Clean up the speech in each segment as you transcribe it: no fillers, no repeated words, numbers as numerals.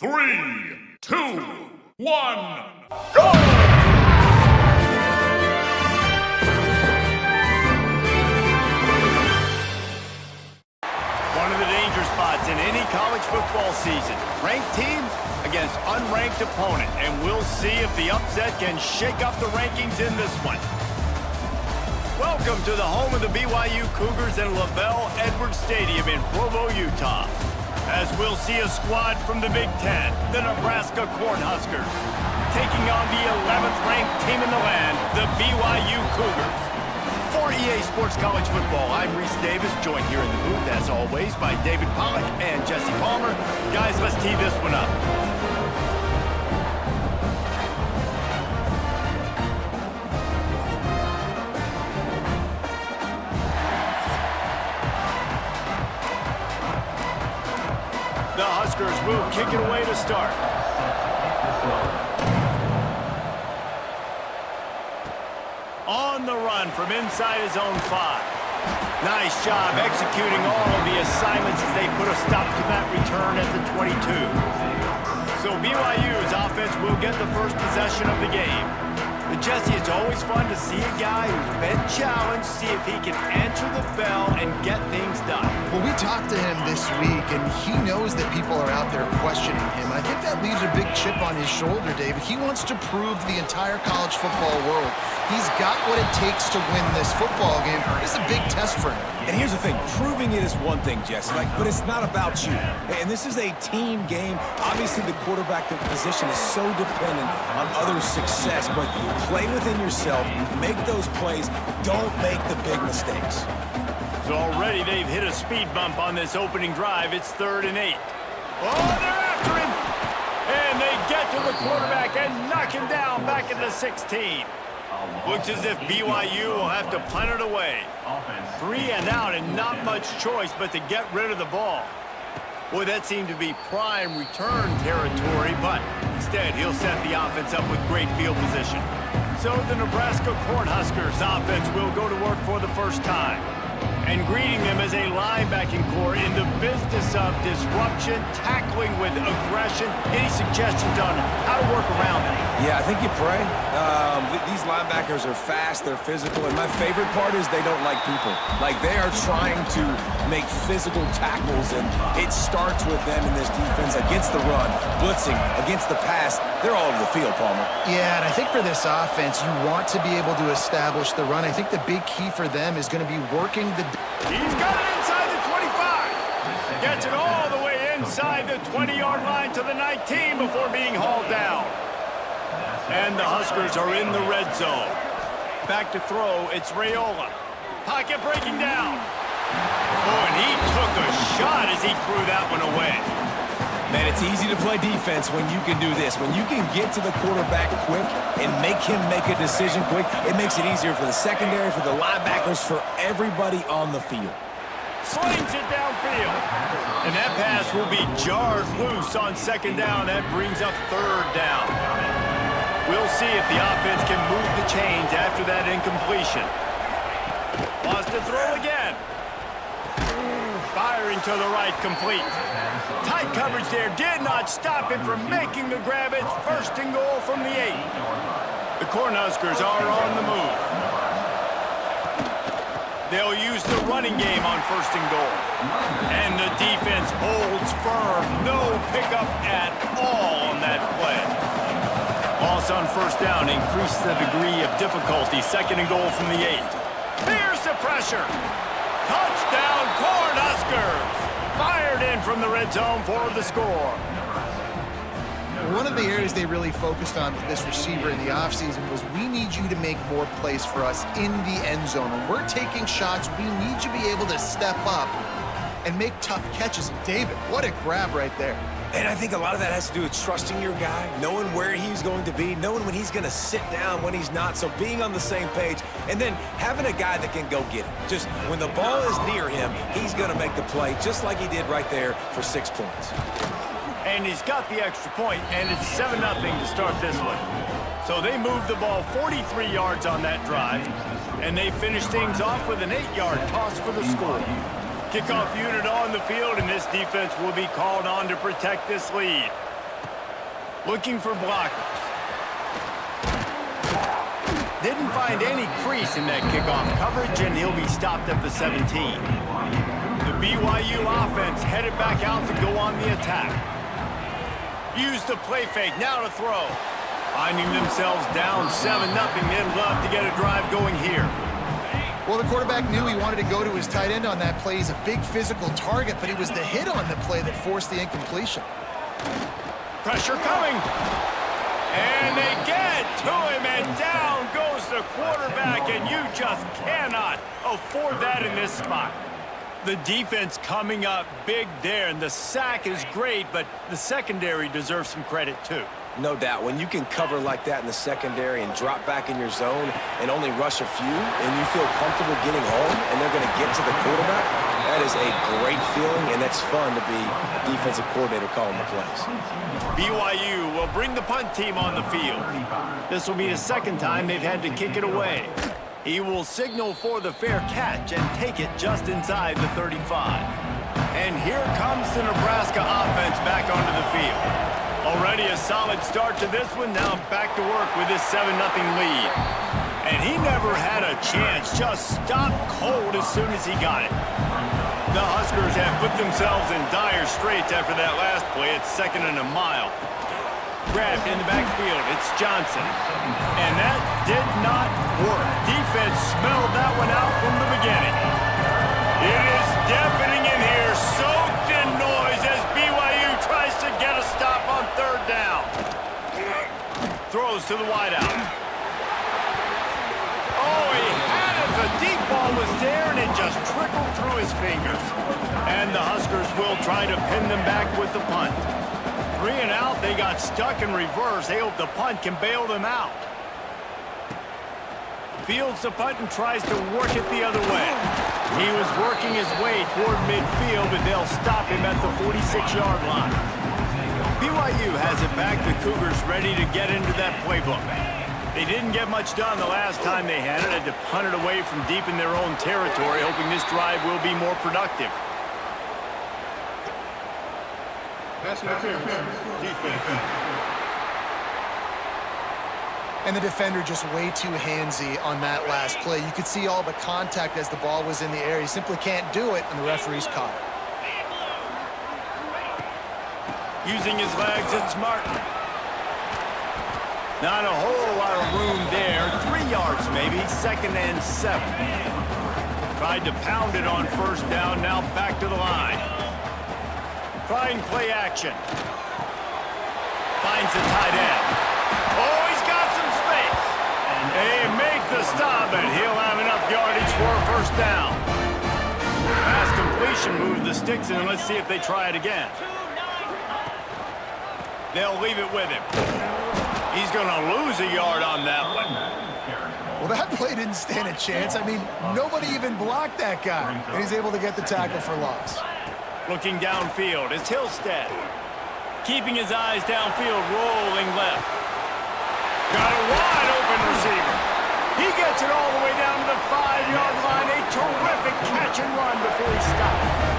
3, 2, 1, go! One of the danger spots in any college football season. Ranked team against unranked opponent. And we'll see if the upset can shake up the rankings in this one. Welcome to the home of the BYU Cougars in Lavelle Edwards Stadium in Provo, Utah. As we'll see a squad from the Big Ten, the Nebraska Cornhuskers, taking on the 11th ranked team in the land, the BYU Cougars. For EA Sports College Football, I'm Reese Davis, joined here in the booth, as always, by David Pollack and Jesse Palmer. Guys, let's tee this one up. The Huskers will kick it away to start. On the run from inside his own 5. Nice job executing all of the assignments as they put a stop to that return at the 22. So BYU's offense will get the first possession of the game. But Jesse, it's always fun to see a guy who's been challenged, see if he can answer the bell and get things done. Well, we talked to him this week, and he knows that people are out there questioning him. And I think that leaves a big chip on his shoulder, David. He wants to prove to the entire college football world he's got what it takes to win this football game. It's a big test for him. And here's the thing, proving it is one thing, Jesse, but it's not about you. And this is a team game. Obviously, the quarterback position is so dependent on others' success, but play within yourself, make those plays, don't make the big mistakes. So already they've hit a speed bump on this opening drive. It's 3rd and 8. Oh, they're after him! And they get to the quarterback and knock him down back at the 16. Looks as if BYU will have to punt it away. 3 and out and not much choice but to get rid of the ball. Boy, that seemed to be prime return territory, but instead he'll set the offense up with great field position. So the Nebraska Cornhuskers offense will go to work for the first time. And greeting them as a linebacking core in the business of disruption, tackling with aggression. Any suggestions on how to work around them? Yeah, I think you pray. These linebackers are fast, they're physical, and my favorite part is they don't like people. Like, they are trying to make physical tackles, and it starts with them in this defense against the run, blitzing, against the pass. They're all over the field, Palmer. Yeah, and I think for this offense, you want to be able to establish the run. I think the big key for them is going to be working the... He's got it inside the 25. Gets it all the way inside the 20-yard line to the 19 before being hauled down. And the Huskers are in the red zone. Back to throw, it's Raiola. Pocket breaking down. Oh, and he took a shot as he threw that one away. Man, it's easy to play defense when you can do this. When you can get to the quarterback quick and make him make a decision quick, it makes it easier for the secondary, for the linebackers, for everybody on the field. Slings it downfield. And that pass will be jarred loose on 2nd down. That brings up 3rd down. We'll see if the offense can move the chains after that incompletion. Wants to throw again. Firing to the right, complete. Tight coverage there did not stop him from making the grab. It's 1st and goal from the 8. The Cornhuskers are on the move. They'll use the running game on 1st and goal. And the defense holds firm. No pickup at all on that play. Loss on 1st down increases the degree of difficulty. 2nd and goal from the 8. Here's the pressure. Touchdown, Cornhuskers! Fired in from the red zone for the score. One of the areas they really focused on with this receiver in the offseason was, we need you to make more plays for us in the end zone. When we're taking shots, we need you to be able to step up and make tough catches. And David, what a grab right there. And I think a lot of that has to do with trusting your guy, knowing where he's going to be, knowing when he's going to sit down, when he's not. So being on the same page, and then having a guy that can go get it. Just when the ball is near him, he's going to make the play, just like he did right there for 6 points. And he's got the extra point, and it's 7-0 to start this one. So they moved the ball 43 yards on that drive, and they finished things off with an 8-yard toss for the score. Kickoff unit on the field, and this defense will be called on to protect this lead. Looking for blockers. Didn't find any crease in that kickoff coverage, and he'll be stopped at the 17. The BYU offense headed back out to go on the attack. Use the play fake, now to throw. Finding themselves down 7-0, they'd love to get a drive going here. Well, the quarterback knew he wanted to go to his tight end on that play. He's a big physical target, but it was the hit on the play that forced the incompletion. Pressure coming. And they get to him, and down goes the quarterback, and you just cannot afford that in this spot. The defense coming up big there, and the sack is great, but the secondary deserves some credit too. No doubt. When you can cover like that in the secondary and drop back in your zone and only rush a few, and you feel comfortable getting home, and they're going to get to the quarterback, that is a great feeling, and it's fun to be a defensive coordinator calling the plays. BYU will bring the punt team on the field. This will be the second time they've had to kick it away. He will signal for the fair catch and take it just inside the 35. And here comes the Nebraska offense back onto the field. Already a solid start to this one. Now back to work with this 7-0 lead. And he never had a chance. Just stopped cold as soon as he got it. The Huskers have put themselves in dire straits after that last play. It's 2nd and a mile. Grabbed in the backfield. It's Johnson. And that did not work. Defense smelled that one out from the beginning. It is deafening in here, soaked in noise as BYU tries to get a stop on 3rd down. Throws to the wideout. Oh, he had it. The deep ball was there, and it just trickled through his fingers. And the Huskers will try to pin them back with the punt. 3 and out, they got stuck in reverse. They hope the punt can bail them out. Fields the punt and tries to work it the other way. He was working his way toward midfield, but they'll stop him at the 46-yard line. BYU has it back. The Cougars ready to get into that playbook. They didn't get much done the last time they had it. Had to punt it away from deep in their own territory, hoping this drive will be more productive. Pass interference. Defense. And the defender just way too handsy on that last play. You could see all the contact as the ball was in the air. He simply can't do it, and the referee's caught it. Using his legs, it's Martin. Not a whole lot of room there. 3 yards maybe, 2nd and 7. Tried to pound it on 1st down, now back to the line. Trying play action. Finds the tight end. Oh, he's got some space. They make the stop, and he'll have enough yardage for a 1st down. Pass completion, move the sticks in, and let's see if they try it again. They'll leave it with him. He's going to lose a yard on that one. Well, that play didn't stand a chance. I mean, nobody even blocked that guy, and he's able to get the tackle for loss. Looking downfield, it's Hillstead. Keeping his eyes downfield, rolling left. Got a wide open receiver. He gets it all the way down to the 5-yard line. A terrific catch and run before he stopped.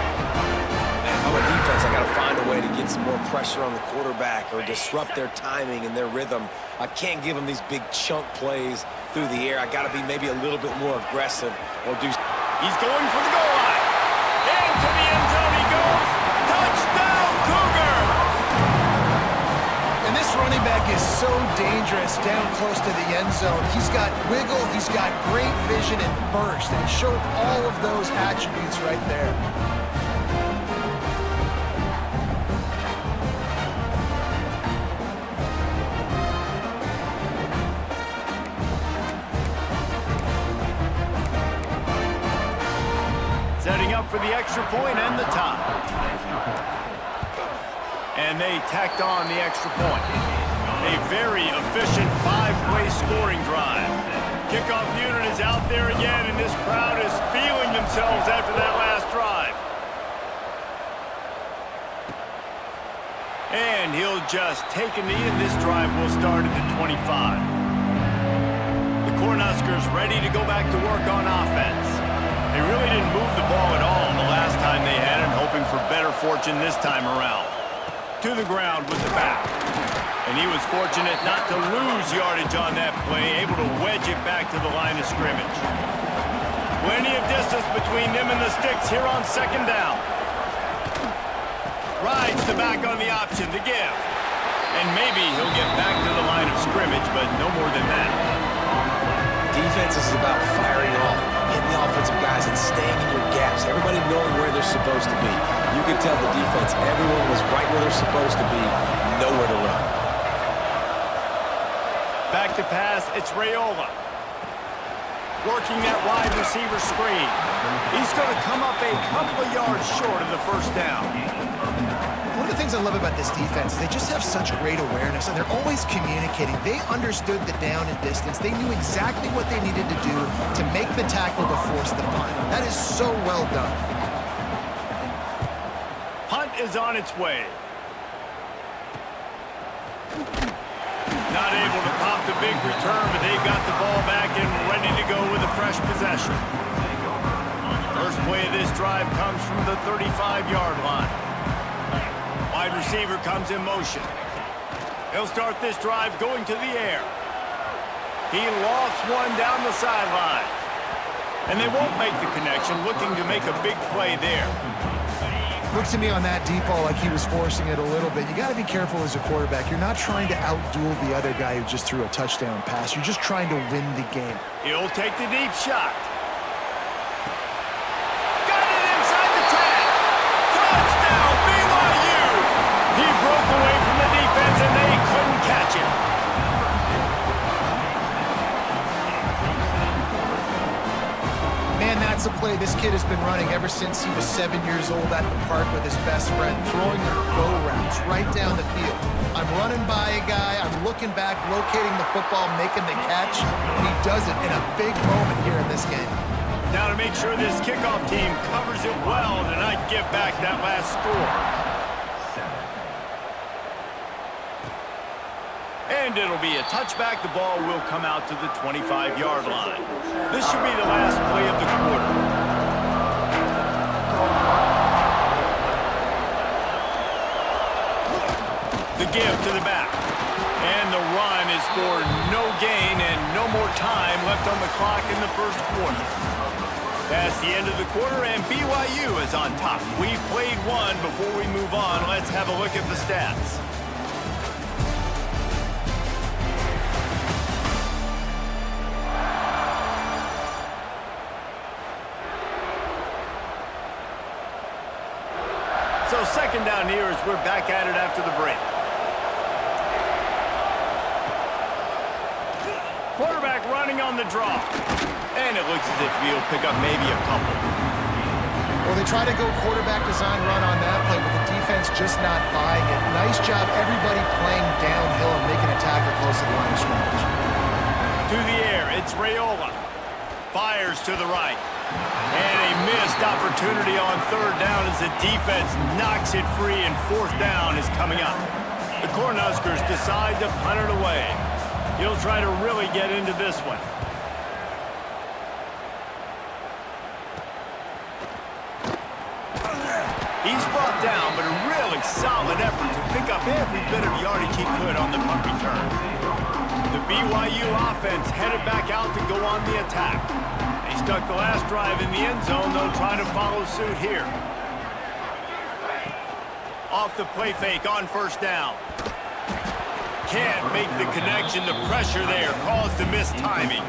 If I'm a defense, I got to find a way to get some more pressure on the quarterback or disrupt their timing and their rhythm. I can't give them these big chunk plays through the air. I got to be maybe a little bit more aggressive or do. He's going for the goal line. Into the end zone he goes. Touchdown, Cougar! And this running back is so dangerous down close to the end zone. He's got wiggle, he's got great vision and burst, and he showed all of those attributes right there. Setting up for the extra point and the tie. And they tacked on the extra point. A very efficient 5-play scoring drive. Kickoff unit is out there again, and this crowd is feeling themselves after that last drive. And he'll just take a knee, and this drive will start at the 25. The Cornhuskers ready to go back to work on offense. They really didn't move the ball at all the last time they had it, hoping for better fortune this time around. to the ground with the back. And he was fortunate not to lose yardage on that play, able to wedge it back to the line of scrimmage. Plenty of distance between them and the sticks here on second down. Rides the back on the option to give. And maybe he'll get back to the line of scrimmage, but no more than that. Defense is about firing off, hitting the offensive guys and staying in your gaps. Everybody knowing where they're supposed to be. You can tell the defense, everyone was right where they're supposed to be, nowhere to run. Back to pass, it's Raiola. Working that wide receiver screen. He's going to come up a couple of yards short of the first down. One of the things I love about this defense is they just have such great awareness, and they're always communicating. They understood the down and distance. They knew exactly what they needed to do to make the tackle to force the punt. That is so well done. Punt is on its way. Not able to pop the big return, but they've got the ball back and ready to go with a fresh possession. First play of this drive comes from the 35-yard line. Wide receiver comes in motion. He'll start this drive going to the air. He lofts one down the sideline. And they won't make the connection, looking to make a big play there. Looks to me on that deep ball like he was forcing it a little bit. You got to be careful as a quarterback. You're not trying to outduel the other guy who just threw a touchdown pass. You're just trying to win the game. He'll take the deep shot. Got it inside the 10. Touchdown, BYU! He broke away from the defense and they couldn't catch him. Man, that's a play this kid has been running ever since he was 7 years old at the park with his best friend, throwing the go routes right down the field. I'm running by a guy, I'm looking back, locating the football, making the catch, and he does it in a big moment here in this game. Now to make sure this kickoff team covers it well to not give back that last score. And it'll be a touchback. The ball will come out to the 25-yard line. This should be the last play of the quarter. The give to the back. And the run is for no gain and no more time left on the clock in the first quarter. That's the end of the quarter, and BYU is on top. We've played one. Before we move on, let's have a look at the stats. So second down here as we're back at it after the break. Quarterback running on the draw. And it looks as if he'll pick up maybe a couple. Well, they try to go quarterback design run on that play, but the defense just not buying it. Nice job, everybody playing downhill and making a tackle close to the line of scrimmage. To the air, it's Raiola. Fires to the right. And a missed opportunity on third down as the defense knocks it free, and fourth down is coming up. The Cornhuskers decide to punt it away. He'll try to really get into this one. He's brought down, but a really solid effort to pick up every bit of yardage he could on the punt return. The BYU offense headed back out to go on the attack. They stuck the last drive in the end zone. They'll try to follow suit here. Off the play fake on first down. Can't make the connection. The pressure there caused the missed timing.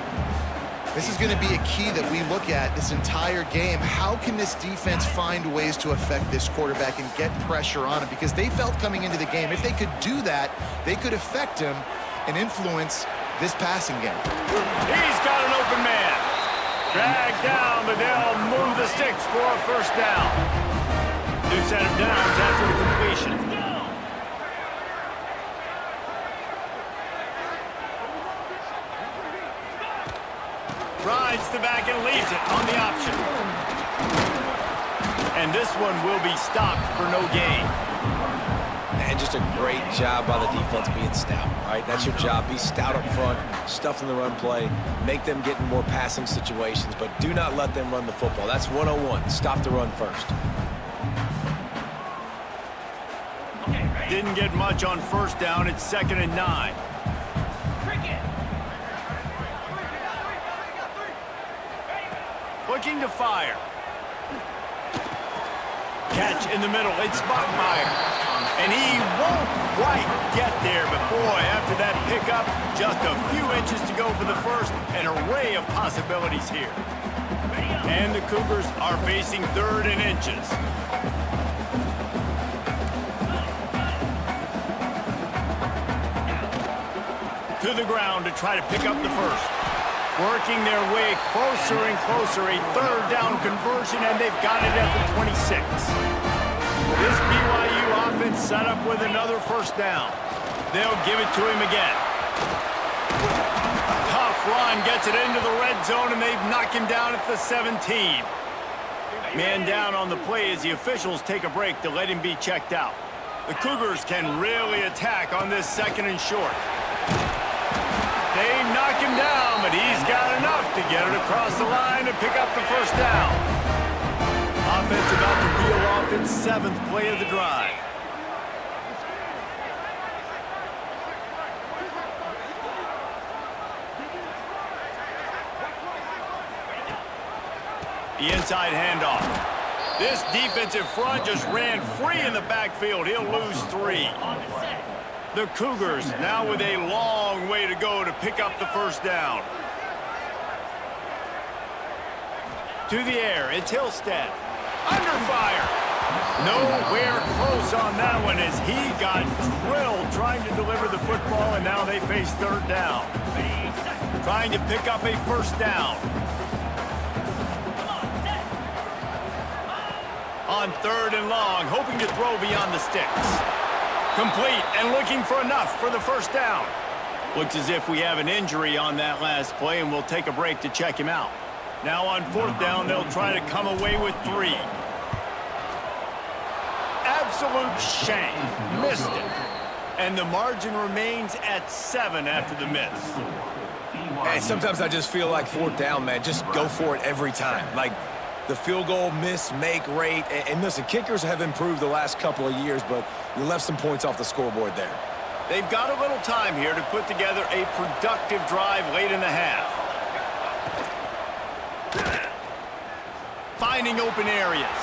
This is going to be a key that we look at this entire game. How can this defense find ways to affect this quarterback and get pressure on him? Because they felt coming into the game, if they could do that, they could affect him and influence this passing game. He's got an open man. Dragged down, but they'll move the sticks for a first down. New set of downs after the completion. Rides the back and leaves it on the option. And this one will be stopped for no gain. And just a great job by the defense being stout, all right? That's your job. Be stout up front, stuff in the run play, make them get in more passing situations, but do not let them run the football. That's 101. Stop the run first. didn't get much on first down. It's 2nd and 9. Looking to fire. Catch in the middle. It's Bachmeyer. And he won't quite get there. But, boy, after that pickup, just a few inches to go for the first. An array of possibilities here. And the Cougars are facing 3rd and inches. To the ground to try to pick up the first. Working their way closer and closer. A 3rd down conversion, and they've got it at the 26. This BYU offense set up with another first down. They'll give it to him again. Tough run, gets it into the red zone, and they've knocked him down at the 17. Man down on the play as the officials take a break to let him be checked out. The Cougars can really attack on this 2nd and short. They knock him down, but he's got enough to get it across the line and pick up the first down. Offense about to reel off its 7th play of the drive. The inside handoff. This defensive front just ran free in the backfield. He'll lose 3. The Cougars now with a long way to go to pick up the first down. To the air, it's Hillstead. Under fire. Nowhere close on that one as he got drilled trying to deliver the football, and now they face 3rd down. Trying to pick up a first down. On 3rd and long, hoping to throw beyond the sticks. Complete and looking for enough for the first down. Looks as if we have an injury on that last play, and we'll take a break to check him out. Now on 4th down, they'll try to come away with 3. Absolute shank. Missed it. And the margin remains at 7 after the miss. And sometimes I just feel like 4th down, man, just go for it every time. Like, the field goal miss-make rate. And listen, kickers have improved the last couple of years, but you left some points off the scoreboard there. They've got a little time here to put together a productive drive late in the half. Finding open areas.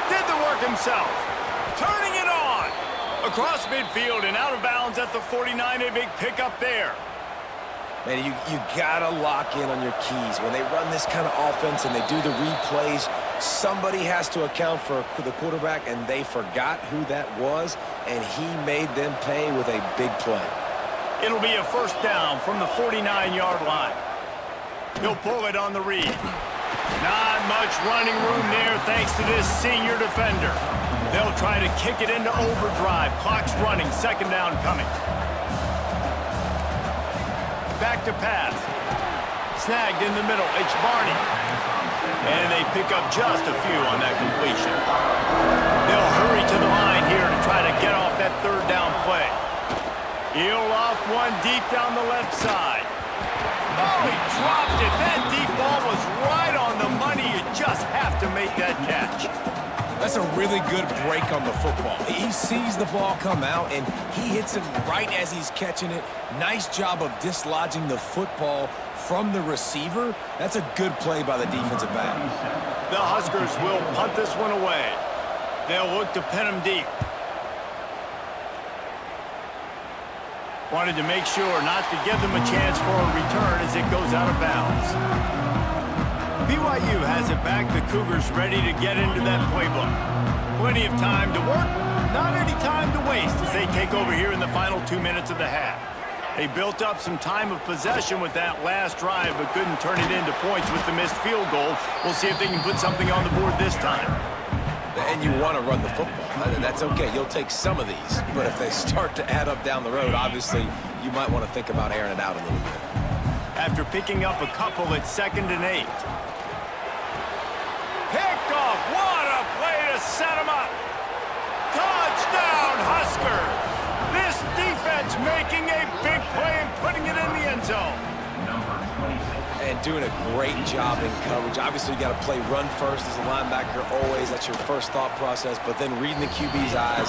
Did the work himself. Turning it on. Across midfield and out of bounds at the 49. A big pickup there. Man, you gotta lock in on your keys. When they run this kind of offense and they do the replays, somebody has to account for the quarterback, and they forgot who that was, and he made them pay with a big play. It'll be a first down from the 49-yard line. He'll pull it on the read. Not much running room there thanks to this senior defender. They'll try to kick it into overdrive. Clock's running. 2nd down coming. Back to pass. Snagged in the middle. It's Barney. And they pick up just a few on that completion. They'll hurry to the line here to try to get off that 3rd down play. He'll off one deep down the left side. Oh, he dropped it. That deep ball was right on the money. You just have to make that catch. That's a really good break on the football. He sees the ball come out, and he hits it right as he's catching it. Nice job of dislodging the football from the receiver. That's a good play by the defensive back. The Huskers will punt this one away. They'll look to pin him deep. Wanted to make sure not to give them a chance for a return as it goes out of bounds. BYU has it back. The Cougars ready to get into that playbook. Plenty of time to work, not any time to waste as they take over here in the final 2 minutes of the half. They built up some time of possession with that last drive, but couldn't turn it into points with the missed field goal. We'll see if they can put something on the board this time. And you want to run the football. That's okay. You'll take some of these. But if they start to add up down the road, obviously, you might want to think about airing it out a little bit. After picking up a couple, it's 2nd and 8. Picked off. What a play to set him up. Touchdown, Huskers. This defense making a big play and putting it in the end zone. And doing a great job in coverage. Obviously, you got to play run first as a linebacker always. That's your first thought process. But then reading the QB's eyes,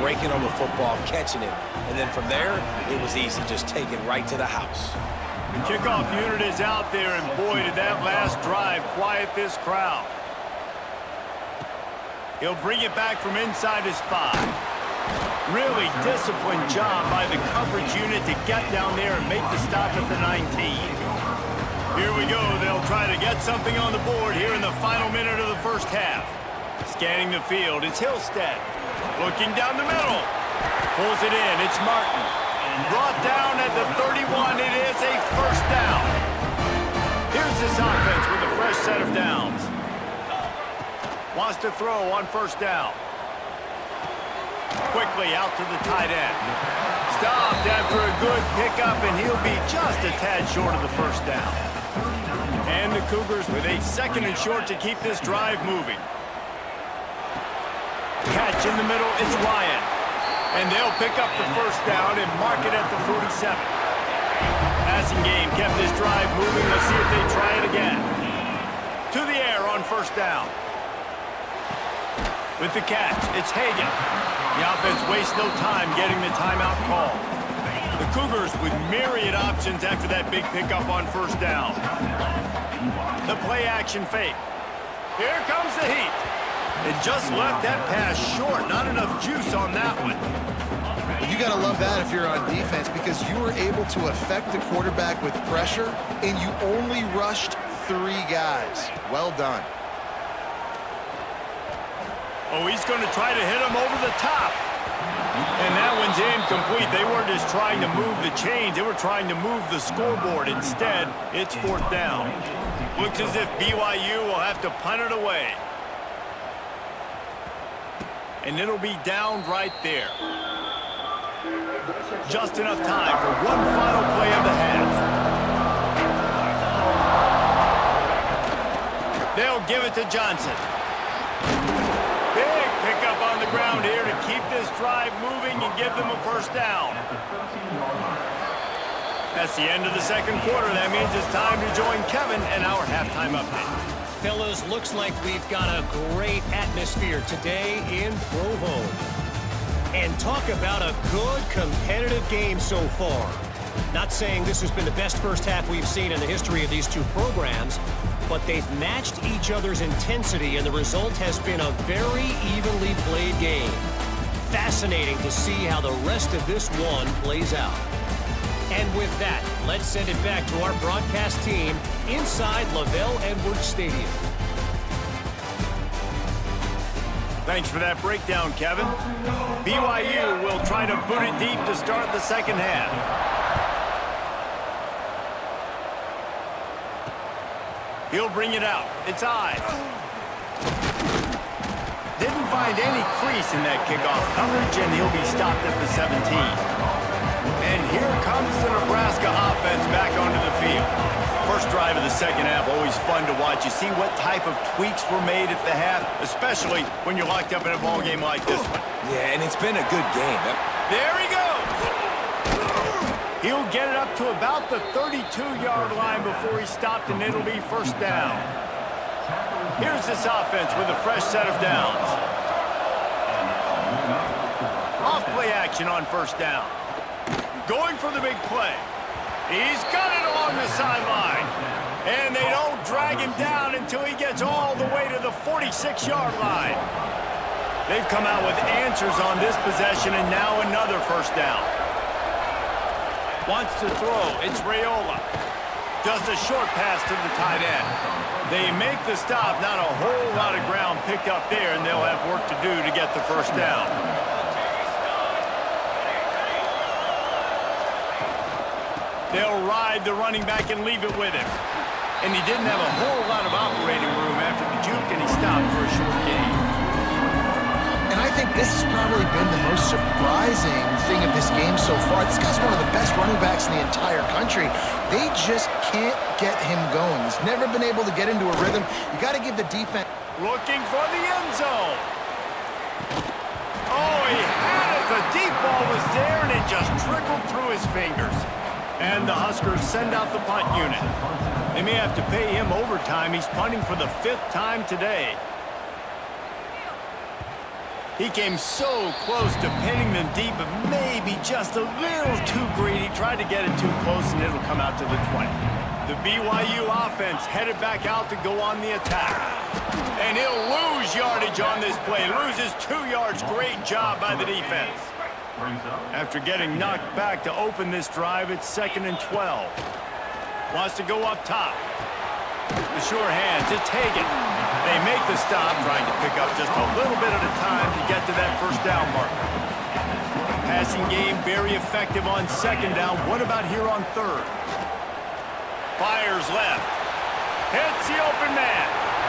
breaking on the football, catching it. And then from there, it was easy, just taking right to the house. The kickoff unit is out there, and boy, did that last drive quiet this crowd. He'll bring it back from inside his 5. Really disciplined job by the coverage unit to get down there and make the stop at the 19. Here we go. They'll try to get something on the board here in the final minute of the first half. Scanning the field, it's Hillstead. Looking down the middle. Pulls it in. It's Martin. Brought down at the 31. It is a first down. Here's this offense with a fresh set of downs. Wants to throw on first down. Quickly out to the tight end. Stopped after a good pickup, and he'll be just a tad short of the first down. And the Cougars with a 2nd and short to keep this drive moving. Catch in the middle, it's Ryan. And they'll pick up the first down and mark it at the 47. Passing game kept this drive moving. Let's see if they try it again. To the air on first down. With the catch, it's Hagan. The offense wastes no time getting the timeout call. The Cougars with myriad options after that big pickup on first down. The play action fake. Here comes the heat. It just left that pass short. Not enough juice on that one. Well, you got to love that if you're on defense, because you were able to affect the quarterback with pressure, and you only rushed 3 guys. Well done. Oh, he's going to try to hit him over the top. And that one's incomplete. They weren't just trying to move the chains. They were trying to move the scoreboard. Instead, it's 4th down. Looks as if BYU will have to punt it away. And it'll be down right there. Just enough time for one final play of the half. They'll give it to Johnson. Big pickup on the ground here to keep this drive moving and give them a first down. That's the end of the 2nd quarter. That means it's time to join Kevin and our halftime update. Fellas, looks like we've got a great atmosphere today in Provo. And talk about a good competitive game so far. Not saying this has been the best first half we've seen in the history of these two programs, but they've matched each other's intensity, and the result has been a very evenly played game. Fascinating to see how the rest of this one plays out. And with that, let's send it back to our broadcast team inside Lavelle Edwards Stadium. Thanks for that breakdown, Kevin. BYU will try to boot it deep to start the 2nd half. He'll bring it out. It's Ives. Didn't find any crease in that kickoff coverage, and he'll be stopped at the 17. And here comes the Nebraska offense back onto the field. First drive of the 2nd half, always fun to watch. You see what type of tweaks were made at the half, especially when you're locked up in a ball game like this one. Yeah, and it's been a good game. There he goes. He'll get it up to about the 32-yard line before he's stopped, and it'll be first down. Here's this offense with a fresh set of downs. Off play action on first down. Going for the big play. He's got it along the sideline. And they don't drag him down until he gets all the way to the 46-yard line. They've come out with answers on this possession, and now another first down. Wants to throw. It's Raiola. Just a short pass to the tight end. They make the stop. Not a whole lot of ground picked up there, and they'll have work to do to get the first down. They'll ride the running back and leave it with him. And he didn't have a whole lot of operating room after the juke, and he stopped for a short gain. And I think this has probably been the most surprising thing of this game so far. This guy's one of the best running backs in the entire country. They just can't get him going. He's never been able to get into a rhythm. You got to give the defense... Looking for the end zone. Oh, he had it. The deep ball was there, and it just trickled through his fingers. And the Huskers send out the punt unit. They may have to pay him overtime. He's punting for the 5th time today. He came so close to pinning them deep, but maybe just a little too greedy. Tried to get it too close, and it'll come out to the 20. The BYU offense headed back out to go on the attack. And he'll lose yardage on this play. Loses 2 yards. Great job by the defense. After getting knocked back to open this drive, it's 2nd and 12. Wants to go up top. The sure hands, it's Hagan. They make the stop, trying to pick up just a little bit at a time to get to that first down marker. Passing game very effective on 2nd down. What about here on 3rd? Fires left. Hits the open man.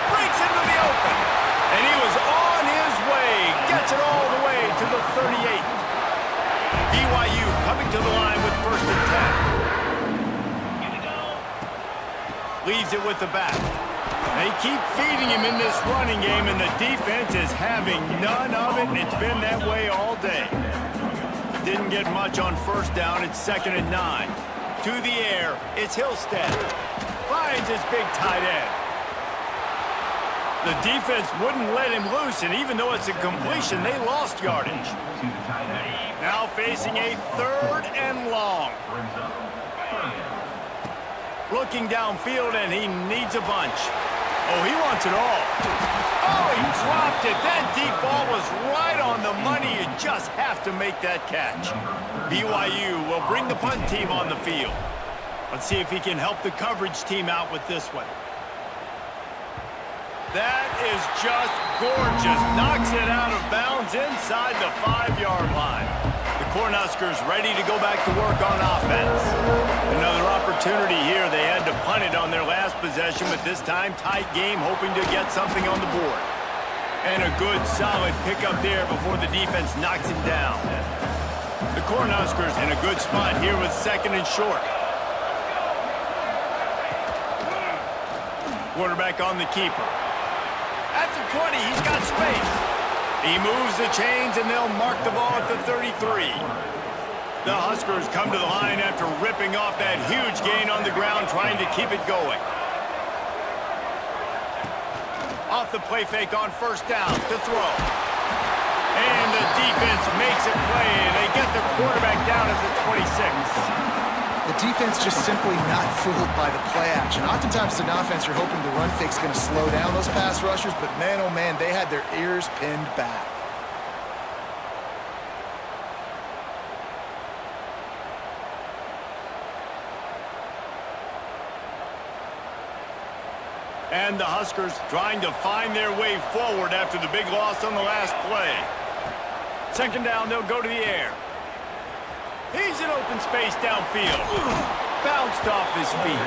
Breaks into the open. And he was on his way. Gets it all the way to the 38. BYU coming to the line with 1st and 10. Leaves it with the back. They keep feeding him in this running game, and the defense is having none of it, and it's been that way all day. Didn't get much on 1st down. It's 2nd and 9. To the air, it's Hillstead. Finds his big tight end. The defense wouldn't let him loose, and even though it's a completion, they lost yardage. Now facing a 3rd and long. Looking downfield, and he needs a bunch. Oh, he wants it all. Oh, he dropped it. That deep ball was right on the money. You just have to make that catch. BYU will bring the punt team on the field. Let's see if he can help the coverage team out with this one. That is just gorgeous. Knocks it out of bounds inside the 5-yard line. The Cornhuskers ready to go back to work on offense. Another opportunity here. They had to punt it on their last possession, but this time tight game, hoping to get something on the board. And a good, solid pickup there before the defense knocks him down. The Cornhuskers in a good spot here with 2nd and short. Quarterback on the keeper. At the 20, he's got space. He moves the chains, and they'll mark the ball at the 33. The Huskers come to the line after ripping off that huge gain on the ground, trying to keep it going. Off the play fake on 1st down to throw. And the defense makes a play, and they get the quarterback down at the 26. The defense just simply not fooled by the play action. Oftentimes, as an offense, you're hoping the run fake's going to slow down those pass rushers, but man, oh man, they had their ears pinned back. And the Huskers trying to find their way forward after the big loss on the last play. 2nd down, they'll go to the air. He's in open space downfield. Bounced off his feet.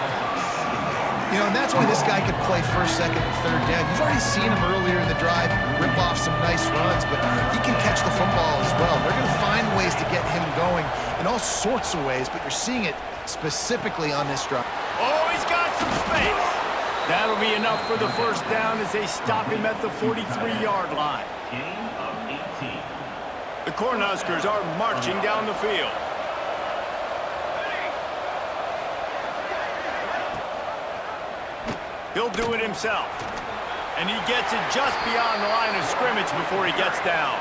You know, and that's why this guy could play 1st, 2nd, and 3rd down. You've already seen him earlier in the drive rip off some nice runs, but he can catch the football as well. They're going to find ways to get him going in all sorts of ways, but you're seeing it specifically on this drive. Oh, he's got some space. That'll be enough for the 1st down as they stop him at the 43-yard line. The Cornhuskers are marching down the field. He'll do it himself. And he gets it just beyond the line of scrimmage before he gets down.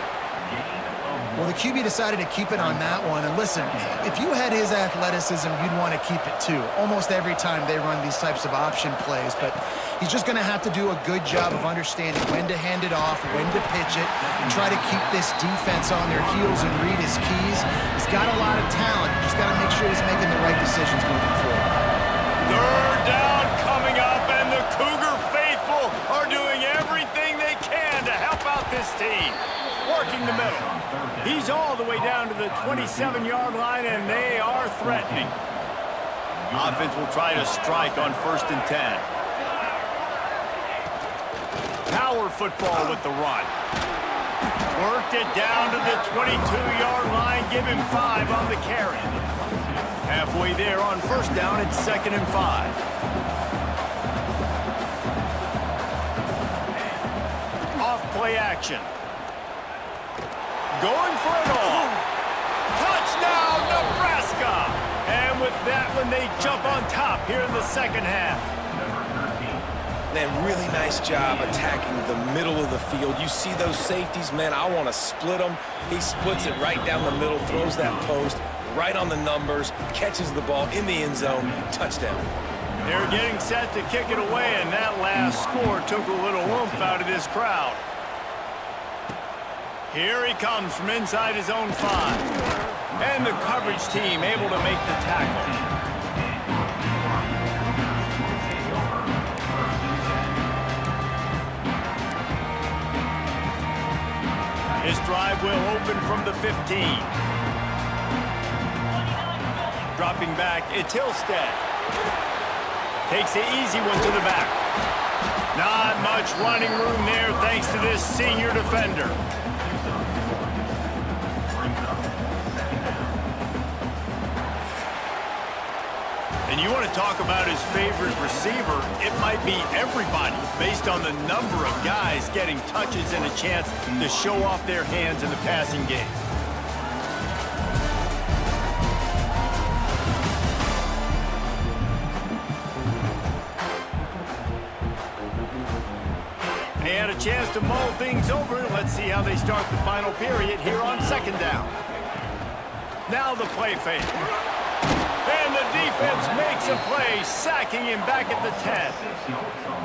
Well, the QB decided to keep it on that one. And listen, if you had his athleticism, you'd want to keep it too. Almost every time they run these types of option plays. But he's just going to have to do a good job of understanding when to hand it off, when to pitch it, and try to keep this defense on their heels and read his keys. He's got a lot of talent. Just got to make sure he's making the right decisions moving forward. 3rd down coming up, and the Cougar faithful are doing everything they can to help out this team. Working the middle. He's all the way down to the 27-yard line, and they are threatening. Offense will try to strike on 1st and 10. Power football with the run. Worked it down to the 22-yard line. Give him 5 on the carry. Halfway there on 1st down, it's 2nd and 5. Off play action. Going for it all. Touchdown, Nebraska! And with that when they jump on top here in the second half. Man, really nice job attacking the middle of the field. You see those safeties, man, I want to split them. He splits it right down the middle, throws that post right on the numbers, catches the ball in the end zone, touchdown. They're getting set to kick it away, and that last score took a little oomph out of this crowd. Here he comes from inside his own 5. And the coverage team able to make the tackle. His drive will open from the 15. Dropping back, it's Hillstead. Takes the easy one to the back. Not much running room there thanks to this senior defender. And you want to talk about his favorite receiver, it might be everybody based on the number of guys getting touches and a chance to show off their hands in the passing game. They had a chance to mull things over. Let's see how they start the final period here on second down. Now the play fake. And the defense makes a play, sacking him back at the 10.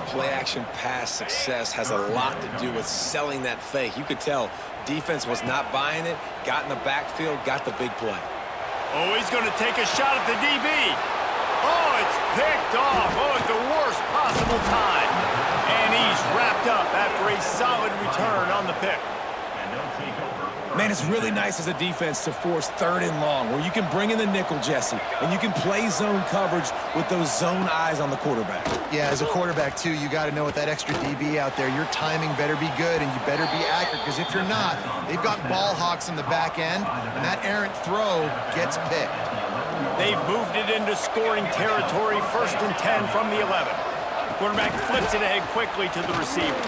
Play-action pass success has a lot to do with selling that fake. You could tell defense was not buying it, got in the backfield, got the big play. Oh, he's going to take a shot at the DB. Oh, it's picked off. Oh, at the worst possible time. And he's wrapped up after a solid return on the pick. Man, it's really nice as a defense to force 3rd and long, where you can bring in the nickel, Jesse, and you can play zone coverage with those zone eyes on the quarterback. Yeah, as a quarterback, too, you got to know with that extra DB out there, your timing better be good and you better be accurate, because if you're not, they've got ball hawks in the back end, and that errant throw gets picked. They've moved it into scoring territory, 1st and 10 from the 11. Quarterback flips it ahead quickly to the receiver.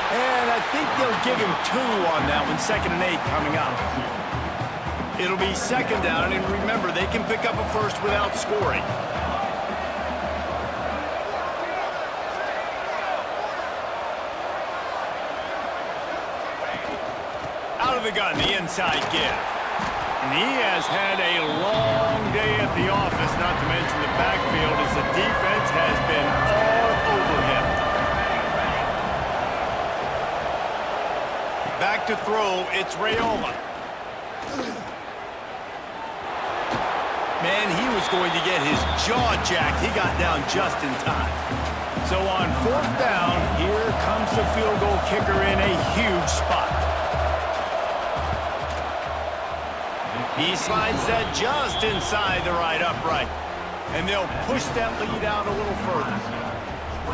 And I think they'll give him 2 on that one, 2nd and 8 coming up. It'll be 2nd down, and remember, they can pick up a first without scoring. Out of the gun, the inside give. And he has had a long day at the office, not to mention the backfield, as the defense has been all over him. Back to throw, it's Rayola. Man, he was going to get his jaw jacked. He got down just in time. So on 4th down, here comes the field goal kicker in a huge spot. He slides that just inside the right upright. And they'll push that lead out a little further.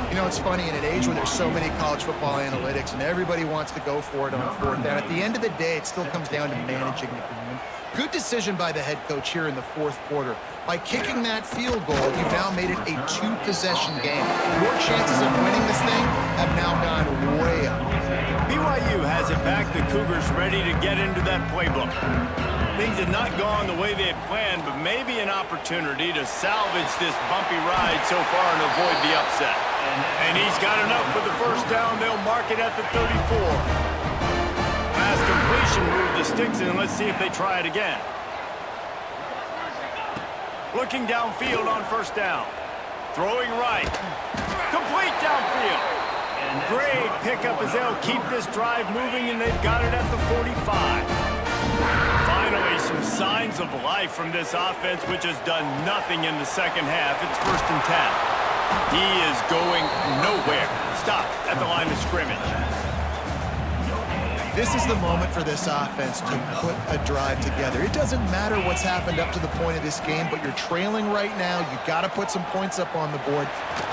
You know, it's funny, in an age where there's so many college football analytics and everybody wants to go for it on 4th down, at the end of the day, it still comes down to managing the game. Good decision by the head coach here in the 4th quarter. By kicking that field goal, you've now made it a 2-possession game. Your chances of winning this thing have now gone way up. BYU has it back. The Cougars ready to get into that playbook. Things had not gone the way they had planned, but maybe an opportunity to salvage this bumpy ride so far and avoid the upset. And he's got enough for the 1st down. They'll mark it at the 34. Last completion moved the sticks in. Let's see if they try it again. Looking downfield on 1st down. Throwing right. Complete downfield. Great pickup as they'll keep this drive moving, and they've got it at the 45. Finally, some signs of life from this offense, which has done nothing in the second half. It's 1st and 10. He is going nowhere. Stop at the line of scrimmage. This is the moment for this offense to put a drive together. It doesn't matter what's happened up to the point of this game, but you're trailing right now. You got to put some points up on the board.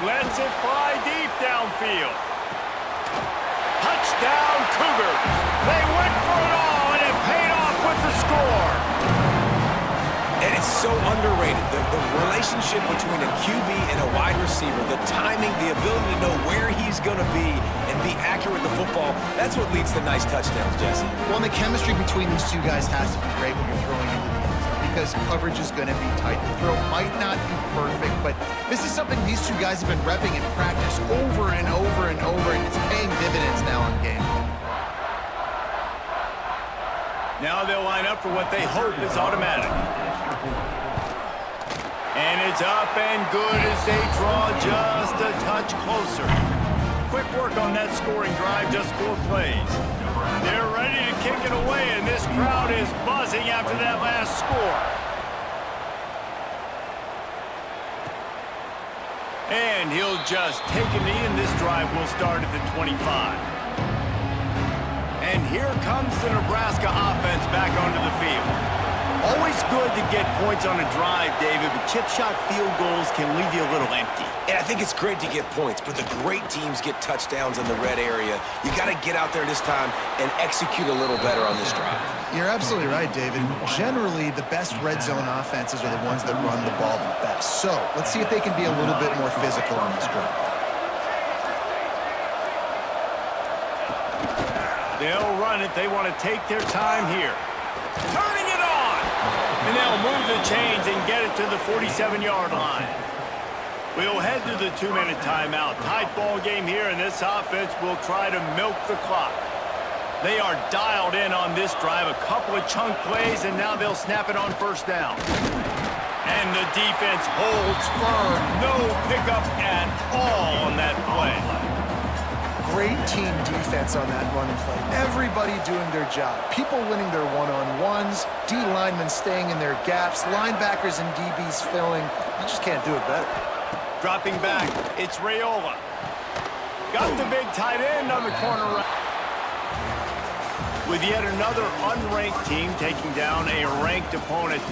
Lets it fly deep downfield. Touchdown, Cougars. They went for it all, and it paid off with the score. And it's so underrated. The relationship between a QB and a wide receiver, the timing, the ability to know where he's going to be and be accurate with the football, that's what leads to nice touchdowns, Jesse. Well, and the chemistry between these two guys has to be great when you're throwing into the end zone. because coverage is going to be tight. The throw might not be perfect, but this is something these two guys have been repping in practice over and over and over, and it's paying dividends now on game. Now they'll line up for what they hope is automatic. And it's up and good as they draw just a touch closer. Quick work on that scoring drive, just 4 plays. They're ready to kick it away, and this crowd is buzzing after that last score. And he'll just take a knee, and this drive will start at the 25. And here comes the Nebraska offense back onto the field. Always good to get points on a drive, David, but chip shot field goals can leave you a little empty. And I think it's great to get points, but the great teams get touchdowns in the red area. You got to get out there this time and execute a little better on this drive. You're absolutely right, David. Generally, the best red zone offenses are the ones that run the ball the best. So let's see if they can be a little bit more physical on this drive. They'll run it. They want to take their time here. Turning it on! And they'll move the chains and get it to the 47-yard line. We'll head to the 2-minute timeout. Tight ball game here, and this offense will try to milk the clock. They are dialed in on this drive. A couple of chunk plays, and now they'll snap it on first down. And the defense holds firm. No pickup at all on that play. Great team defense on that run play. Everybody doing their job. People winning their one-on-ones, D linemen staying in their gaps, linebackers and DBs filling. You just can't do it better. Dropping back, it's Raiola. Got the big tight end on the corner right. With yet another unranked team taking down a ranked opponent,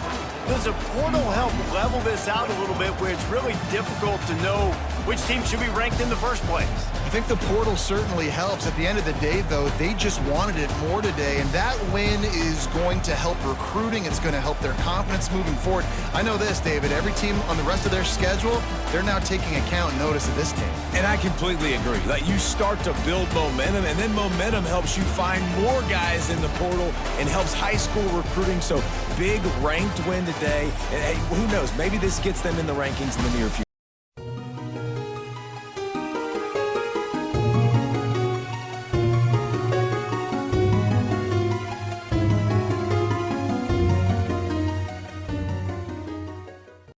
does a portal help level this out a little bit where it's really difficult to know which team should be ranked in the first place? I think the portal certainly helps. At the end of the day, though, they just wanted it more today, and that win is going to help recruiting. It's going to help their confidence moving forward. I know this, David. Every team on the rest of their schedule, they're now taking account and notice of this team. And I completely agree. Like, you start to build momentum, and then momentum helps you find more guys in the portal and helps high school recruiting. So big ranked win today. And hey, who knows? Maybe this gets them in the rankings in the near future.